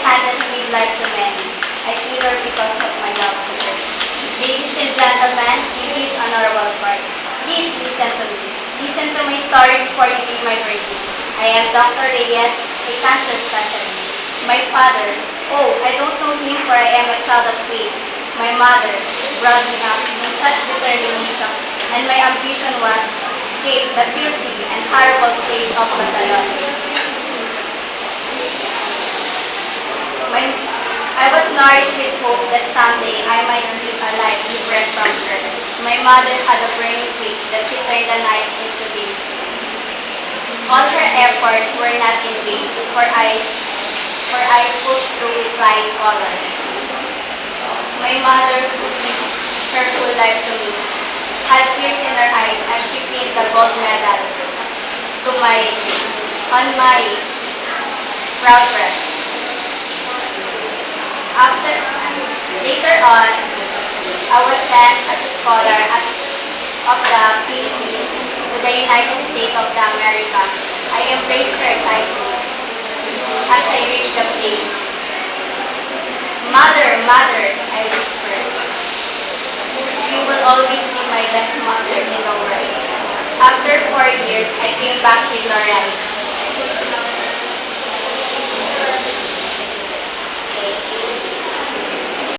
hadn't made life to many. I feel her because of my love to her. Ladies and gentlemen, in this honorable court, please listen to me. Listen to my story before you give my verdict. I am Dr. Reyes, a cancer specialist. My father, oh, I don't know him for I am a child of faith. My mother brought me up in such determination, and my ambition was to escape the filthy and horrible fate of Catalonia. I was nourished with hope that someday I might live a life different from her. My mother had a burning faith that she turned the night into day. All her efforts were not in vain, for I pulled through with flying colors. My mother, who gave her whole life to me, had tears in her eyes as she pinned the gold medal on my proud breast. Later on, I was sent as a scholar of the Philippines to the United States of America. I embraced her tightly as I reached the place. Mother, mother, I whispered, you will always be my best mother in the world. After 4 years, I came back with Lawrence.